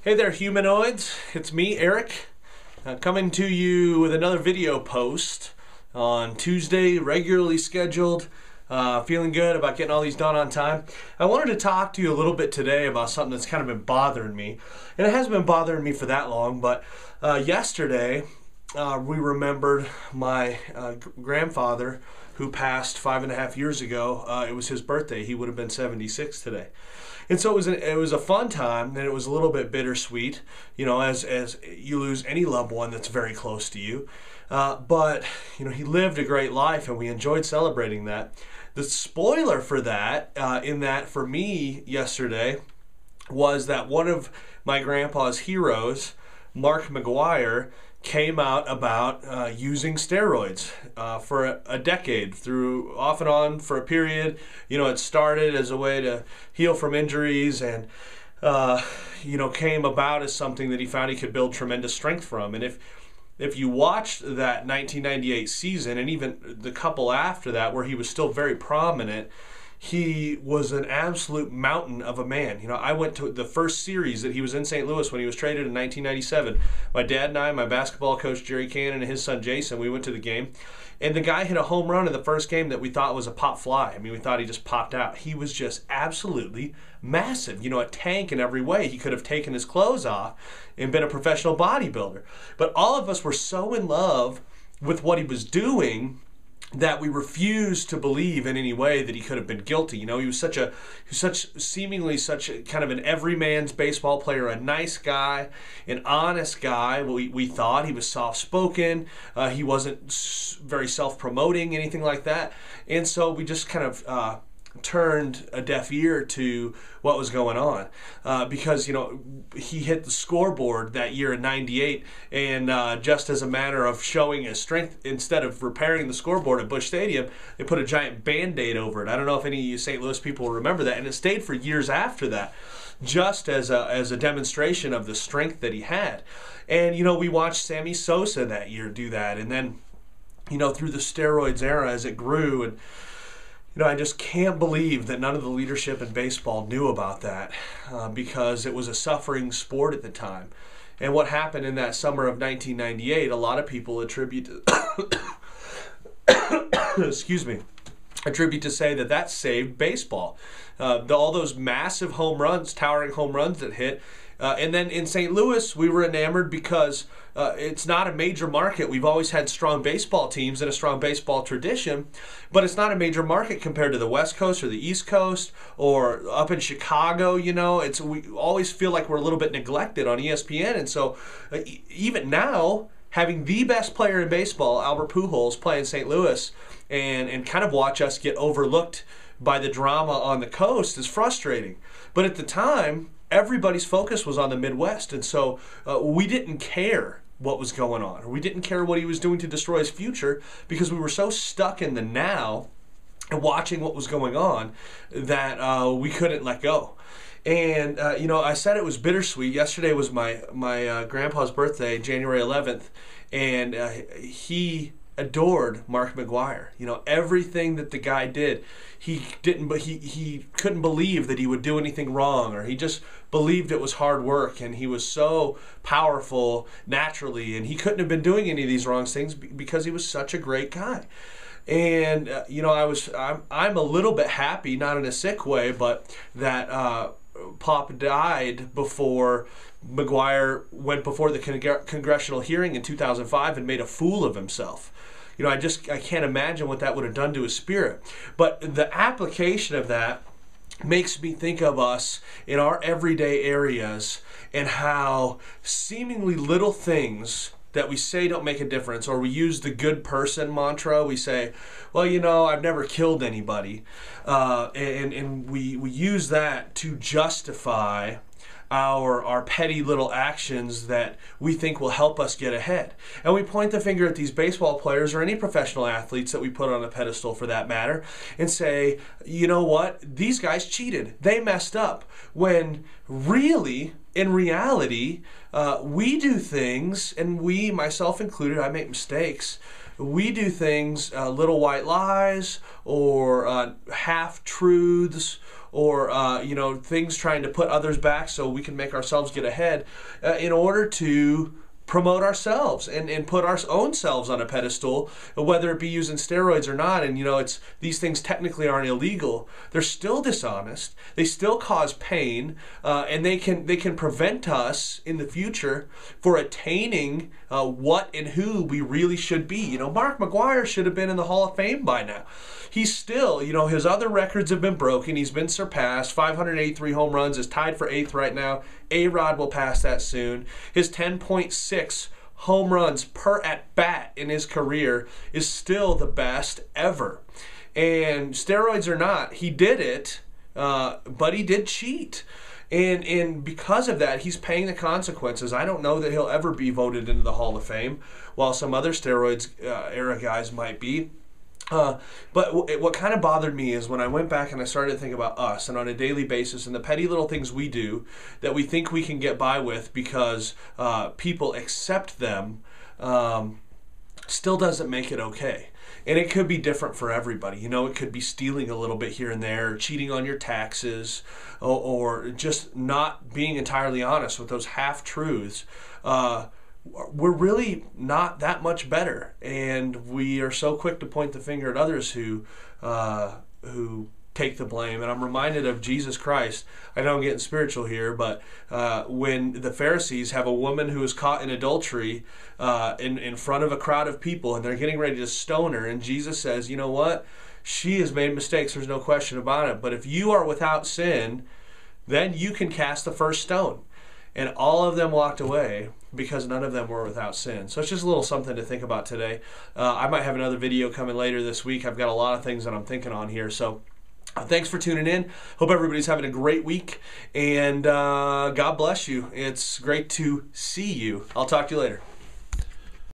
Hey there, humanoids. It's me, Eric, coming to you with another video post on Tuesday, regularly scheduled. Feeling good about getting all these done on time. I wanted to talk to you a little bit today about something that's kind of been bothering me. And it hasn't been bothering me for that long, but yesterday we remembered my grandfather who passed 5.5 years ago. It was his birthday. He would have been 76 today. And so it was a fun time, and it was a little bit bittersweet, you know, as you lose any loved one that's very close to you. But, you know, he lived a great life, and we enjoyed celebrating that. The spoiler for that, in that for me yesterday, was that one of my grandpa's heroes, Mark McGuire, came out about using steroids for a decade, through off and on for a period. You know, it started as a way to heal from injuries, and you know, came about as something that he found he could build tremendous strength from. And if you watched that 1998 season, and even the couple after that, where he was still very prominent, he was an absolute mountain of a man. You know, I went to the first series that he was in St. Louis when he was traded in 1997. My dad and I, my basketball coach Jerry Cannon, and his son Jason, we went to the game. And the guy hit a home run in the first game that we thought was a pop fly. I mean, we thought he just popped out. He was just absolutely massive. You know, a tank in every way. He could have taken his clothes off and been a professional bodybuilder. But all of us were so in love with what he was doing that we refused to believe in any way that he could have been guilty. You know, he was seemingly such a kind of an everyman's baseball player, a nice guy, an honest guy. We thought he was soft-spoken. He wasn't very self-promoting, anything like that. And so we just kind of turned a deaf ear to what was going on, because, you know, he hit the scoreboard that year in '98, and just as a matter of showing his strength, instead of repairing the scoreboard at Busch Stadium, they put a giant Band-Aid over it. I don't know if any of you St. Louis people remember that, and it stayed for years after that, just as a demonstration of the strength that he had. And, you know, we watched Sammy Sosa that year do that, and then, you know, through the steroids era as it grew. And you know, I just can't believe that none of the leadership in baseball knew about that, because it was a suffering sport at the time. And what happened in that summer of 1998, a lot of people attribute to excuse me, attribute to say that saved baseball. All those massive home runs, towering home runs that hit. And then in St. Louis, we were enamored because it's not a major market. We've always had strong baseball teams and a strong baseball tradition, but it's not a major market compared to the West Coast or the East Coast or up in Chicago. You know, we always feel like we're a little bit neglected on ESPN. And so even now, having the best player in baseball, Albert Pujols, play in St. Louis, and kind of watch us get overlooked by the drama on the coast is frustrating. But at the time, everybody's focus was on the Midwest, and so we didn't care what was going on, or we didn't care what he was doing to destroy his future, because we were so stuck in the now and watching what was going on that we couldn't let go. And you know, I said it was bittersweet. Yesterday was my grandpa's birthday, January 11th, and he adored Mark McGuire. You know, everything that the guy did, he couldn't believe that he would do anything wrong, or he just believed it was hard work, and he was so powerful naturally, and he couldn't have been doing any of these wrong things because he was such a great guy. And you know, I'm a little bit happy, not in a sick way, but that Pop died before McGuire went before the congressional hearing in 2005 and made a fool of himself. You know, I can't imagine what that would have done to his spirit. But the application of that makes me think of us in our everyday areas, and how seemingly little things that we say don't make a difference, or we use the good person mantra. We say, well, you know, I've never killed anybody, and we use that to justify our petty little actions that we think will help us get ahead. And we point the finger at these baseball players, or any professional athletes that we put on a pedestal for that matter, and say, you know what, these guys cheated, they messed up, when really, in reality, we do things, and we, myself included, I make mistakes. We do things, little white lies, or half-truths, or things trying to put others back so we can make ourselves get ahead in order to promote ourselves and put our own selves on a pedestal, whether it be using steroids or not. And it's these things technically aren't illegal. They're still dishonest. They still cause pain, and they can prevent us in the future for attaining what and who we really should be. Mark McGwire should have been in the Hall of Fame by now. He's still, his other records have been broken. He's been surpassed. 583 home runs, is tied for 8th right now. A-Rod will pass that soon. His 10.6 home runs per at-bat in his career is still the best ever. And steroids or not, he did it, but he did cheat. And because of that, he's paying the consequences. I don't know that he'll ever be voted into the Hall of Fame, while some other steroids era guys might be. But what kind of bothered me is when I went back and I started to think about us and on a daily basis and the petty little things we do that we think we can get by with because people accept them, still doesn't make it okay. And it could be different for everybody. It could be stealing a little bit here and there, cheating on your taxes, or just not being entirely honest with those half-truths. We're really not that much better, and we are so quick to point the finger at others who take the blame. And I'm reminded of Jesus Christ. I know I'm getting spiritual here, but when the Pharisees have a woman who is caught in adultery in front of a crowd of people, and they're getting ready to stone her, and Jesus says, you know what? She has made mistakes, there's no question about it, but if you are without sin, then you can cast the first stone. And all of them walked away because none of them were without sin. So it's just a little something to think about today. I might have another video coming later this week. I've got a lot of things that I'm thinking on here. So thanks for tuning in. Hope everybody's having a great week. And God bless you. It's great to see you. I'll talk to you later.